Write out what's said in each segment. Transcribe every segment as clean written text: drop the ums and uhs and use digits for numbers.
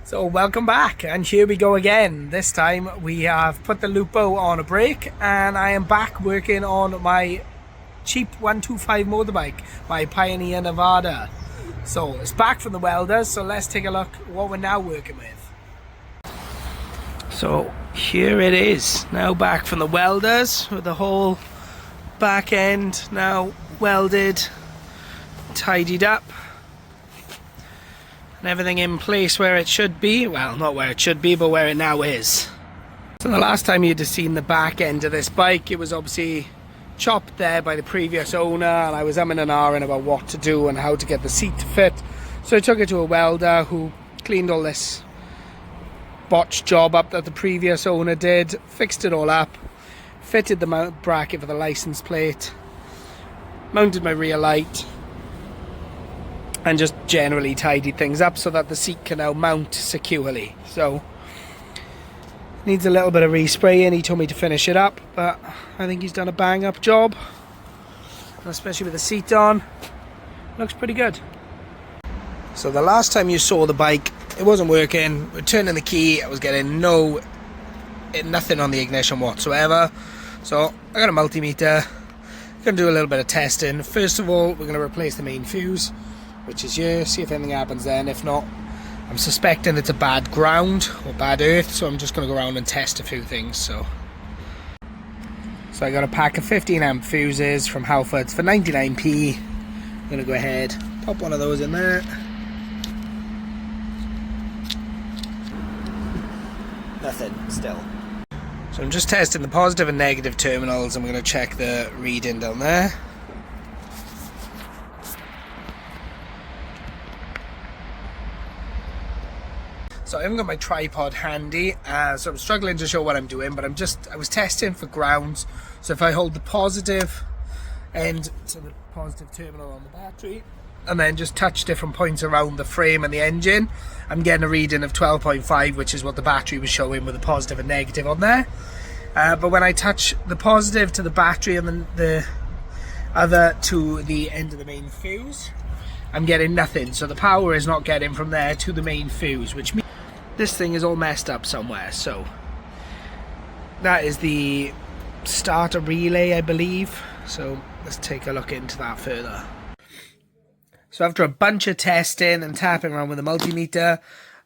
So welcome back, and here we go again. This time we have put the Lupo on a brake and I am back working on my cheap 125 motorbike, my Pioneer Nevada. So it's back from the welders, so let's take a look what we're now working with. So here it is, now back from the welders with the whole back end now welded, tidied up. And everything in place where it should be. Well, not where it should be, but where it now is. So the last time you'd have seen the back end of this bike, it was obviously chopped there by the previous owner, and I was umming and ahhing about what to do and how to get the seat to fit. So I took it to a welder who cleaned all this botched job up that the previous owner did, fixed it all up, fitted the mount bracket for the license plate, mounted my rear light, and just generally tidied things up so that the seat can now mount securely. So needs a little bit of respraying. He told me to finish it up, but I think he's done a bang up job, and especially with the seat on, looks pretty good. So the last time you saw the bike, it wasn't working. We're turning the key, I was getting nothing on the ignition whatsoever. So I got a multimeter, gonna do a little bit of testing. First of all, we're gonna replace the main fuse, which is here, see if anything happens then. If not, I'm suspecting it's a bad ground or bad earth, so I'm just going to go around and test a few things. So I got a pack of 15 amp fuses from Halfords for 99p. I'm going to go ahead, pop one of those in there. Nothing still. So I'm just testing the positive and negative terminals. I'm going to check the reading down there. So I haven't got my tripod handy, so I'm struggling to show what I'm doing, but I was testing for grounds. So if I hold the positive end to the positive terminal on the battery, and then just touch different points around the frame and the engine, I'm getting a reading of 12.5, which is what the battery was showing with the positive and negative on there. But when I touch the positive to the battery and then the other to the end of the main fuse, I'm getting nothing. So the power is not getting from there to the main fuse, which means this thing is all messed up somewhere. So that is the starter relay, I believe. So let's take a look into that further. So after a bunch of testing and tapping around with the multimeter,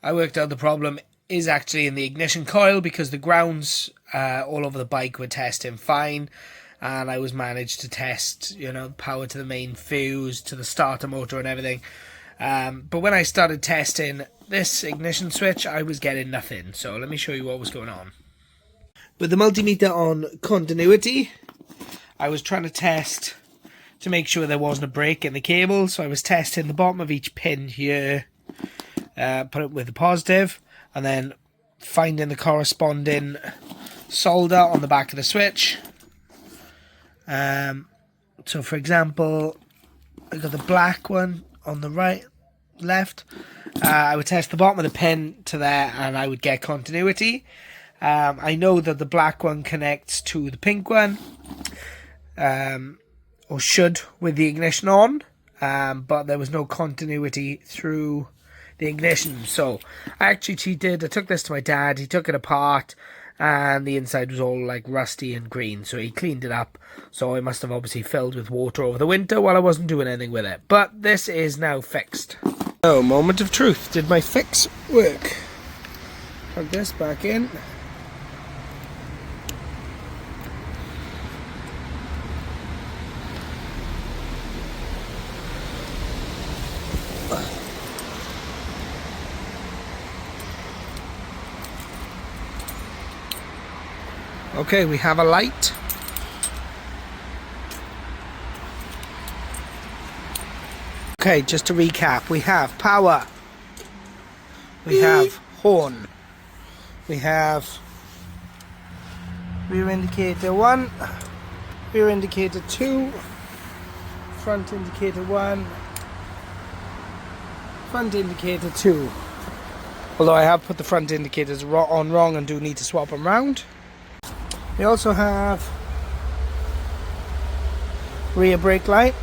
I worked out the problem is actually in the ignition coil, because the grounds all over the bike were testing fine, and I was managed to test, power to the main fuse, to the starter motor and everything. But when I started testing this ignition switch, I was getting nothing. So let me show you what was going on. With the multimeter on continuity, I was trying to test to make sure there wasn't a break in the cable. So I was testing the bottom of each pin here, put it with the positive, and then finding the corresponding solder on the back of the switch. So for example, I got the black one on the left. I would test the bottom of the pin to there, and I would get continuity. I know that the black one connects to the pink one, or should, with the ignition on, but there was no continuity through the ignition. So I actually cheated. I took this to my dad. He took it apart, and the inside was all like rusty and green, so he cleaned it up. So it must have obviously filled with water over the winter while I wasn't doing anything with it. But this is now fixed. So, moment of truth. Did my fix work? Plug this back in. Okay, we have a light. Okay, just to recap, we have power, we have horn, we have rear indicator 1, rear indicator 2, front indicator 1, front indicator 2. Although I have put the front indicators on wrong and do need to swap them round. We also have rear brake light,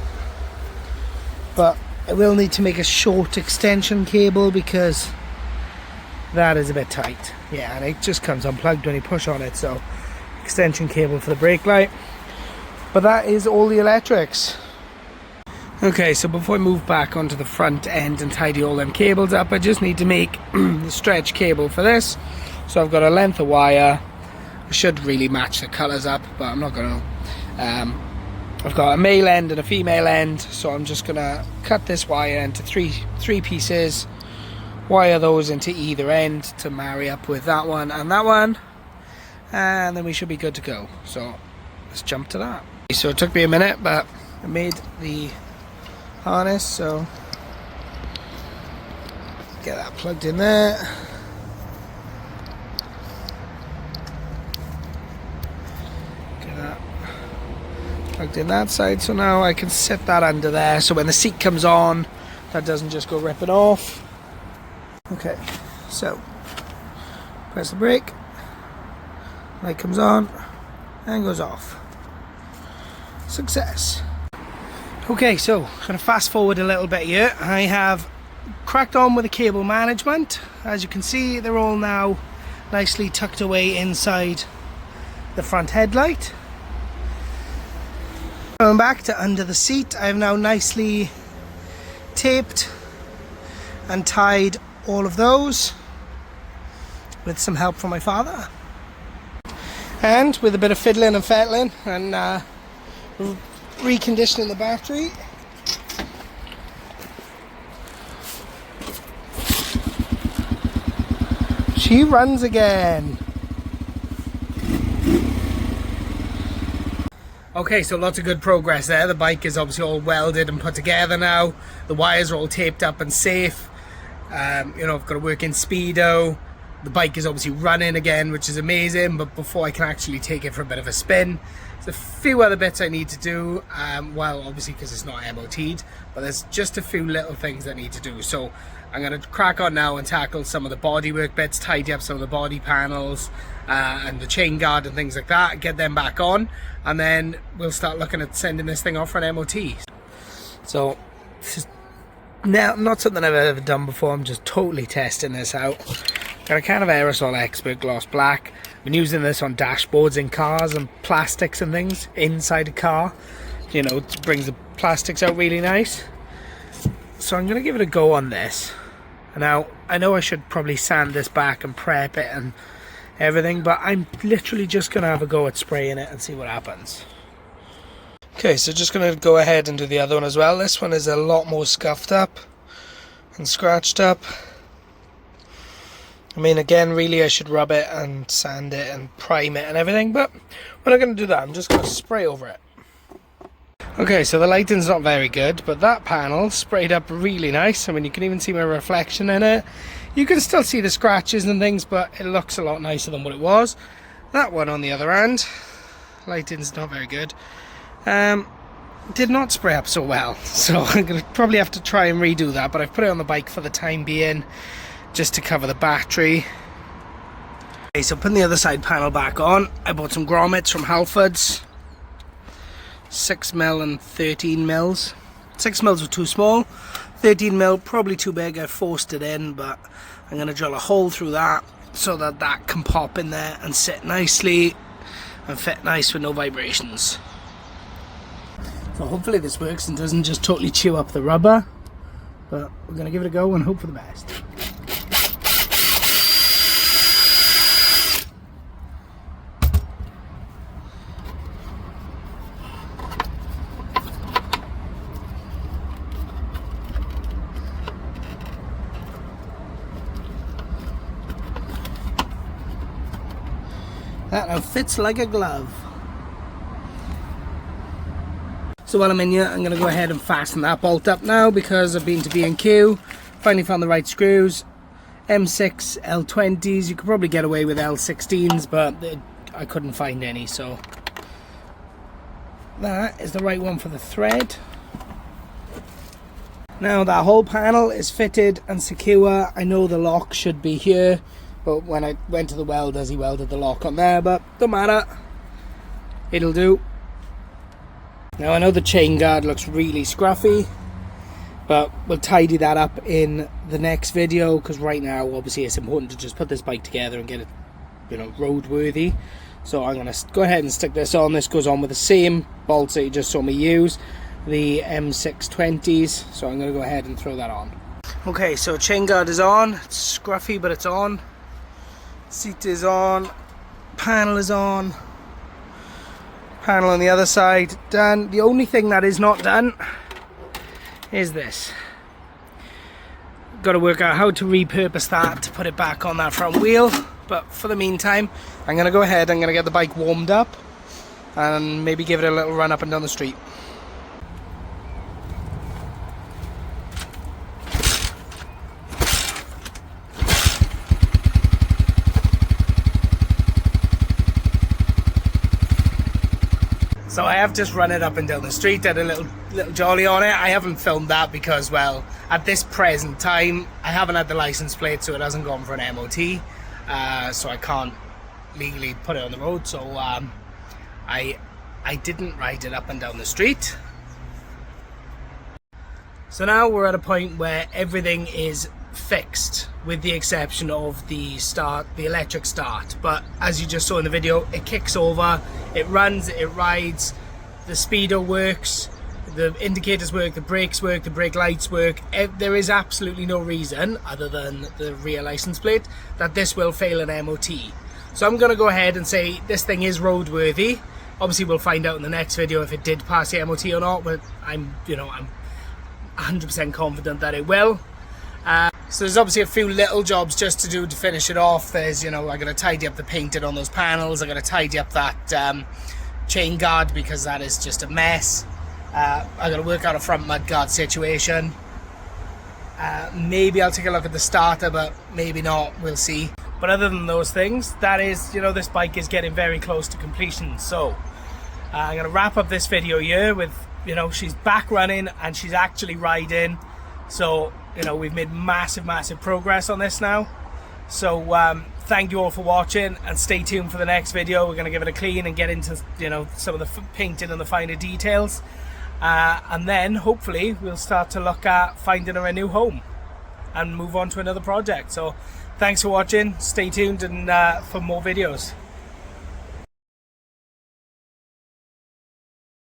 but I will need to make a short extension cable because that is a bit tight. Yeah, and it just comes unplugged when you push on it, so extension cable for the brake light. But that is all the electrics. Okay, so before I move back onto the front end and tidy all them cables up, I just need to make the stretch cable for this. So I've got a length of wire. I should really match the colours up, but I'm not going to. I've got a male end and a female end, so I'm just going to cut this wire into three pieces, wire those into either end to marry up with that one, and then we should be good to go. So let's jump to that. So it took me a minute, but I made the harness, so get that plugged in there. Get that plugged in that side, so now I can set that under there, so when the seat comes on, that doesn't just go ripping off. Okay, so press the brake, light comes on and goes off. Success. Okay, so I'm going to fast forward a little bit here. I have cracked on with the cable management. As you can see, they're all now nicely tucked away inside the front headlight. Going back to under the seat, I've now nicely taped and tied all of those with some help from my father. And with a bit of fiddling and fettling and reconditioning the battery. She runs again. Okay, so lots of good progress there. The bike is obviously all welded and put together now. The wires are all taped up and safe. You know, I've got a working speedo. The bike is obviously running again, which is amazing, but before I can actually take it for a bit of a spin, there's a few other bits I need to do, well, obviously because it's not MOT'd, but there's just a few little things I need to do. So I'm going to crack on now and tackle some of the bodywork bits, tidy up some of the body panels and the chain guard and things like that, get them back on, and then we'll start looking at sending this thing off for an MOT. So this is now not something I've ever done before. I'm just totally testing this out. Got a can of aerosol expert gloss black. Been using this on dashboards in cars and plastics and things inside a car. You know, it brings the plastics out really nice. So I'm going to give it a go on this. Now, I know I should probably sand this back and prep it and everything, but I'm literally just going to have a go at spraying it and see what happens. Okay, so just going to go ahead and do the other one as well. This one is a lot more scuffed up and scratched up. I mean, again, really I should rub it and sand it and prime it and everything, but we're not going to do that. I'm just going to spray over it. Okay, so the lighting's not very good, but that panel sprayed up really nice. I mean, you can even see my reflection in it. You can still see the scratches and things, but it looks a lot nicer than what it was. That one, on the other hand, lighting's not very good. Did not spray up so well, so I'm going to probably have to try and redo that, but I've put it on the bike for the time being, just to cover the battery. Okay, so putting the other side panel back on, I bought some grommets from Halfords. 6mm and 13mm. 6mm were too small, 13mm probably too big. I forced it in, but I'm going to drill a hole through that so that that can pop in there and sit nicely and fit nice with no vibrations. So hopefully this works and doesn't just totally chew up the rubber, but we're going to give it a go and hope for the best. That now fits like a glove. So while I'm in here, I'm going to go ahead and fasten that bolt up now, because I've been to B&Q, finally found the right screws. M6 L20s, you could probably get away with L16s, but I couldn't find any, so that is the right one for the thread. Now that whole panel is fitted and secure. I know the lock should be here, but when I went to the welders, he welded the lock on there, but don't matter, it'll do. Now I know the chain guard looks really scruffy, but we'll tidy that up in the next video, because right now obviously it's important to just put this bike together and get it, you know, roadworthy. So I'm going to go ahead and stick this on. This goes on with the same bolts that you just saw me use, the M620s. So I'm going to go ahead and throw that on. Okay, so chain guard is on. It's scruffy, but it's on. Seat is on. Panel is on. Panel on the other side done. The only thing that is not done is this. Got to work out how to repurpose that to put it back on that front wheel. But for the meantime, I'm going to go ahead, I'm going to get the bike warmed up and maybe give it a little run up and down the street. So I have just run it up and down the street, did a little jolly on it. I haven't filmed that because, well, at this present time, I haven't had the license plate, so it hasn't gone for an MOT. So I can't legally put it on the road. So I didn't ride it up and down the street. So now we're at a point where everything is fixed, with the exception of the electric start. But as you just saw in the video, it kicks over, it runs, it rides, the speedo works, the indicators work, the brakes work, the brake lights work. There is absolutely no reason, other than the rear license plate, that this will fail an MOT. So I'm going to go ahead and say this thing is roadworthy. Obviously we'll find out in the next video if it did pass the MOT or not, but I'm 100% confident that it will. So there's obviously a few little jobs just to do to finish it off. There's, I'm going to tidy up the painted on those panels. I'm going to tidy up that chain guard, because that is just a mess. I'm going to work out a front mud guard situation. Maybe I'll take a look at the starter, but maybe not. We'll see. But other than those things, that is, this bike is getting very close to completion. So I'm going to wrap up this video here with, she's back running and she's actually riding. So, we've made massive progress on this now. So thank you all for watching, and stay tuned for the next video. We're going to give it a clean and get into, some of the painting and the finer details. And then hopefully we'll start to look at finding her a new home and move on to another project. So thanks for watching, stay tuned and for more videos.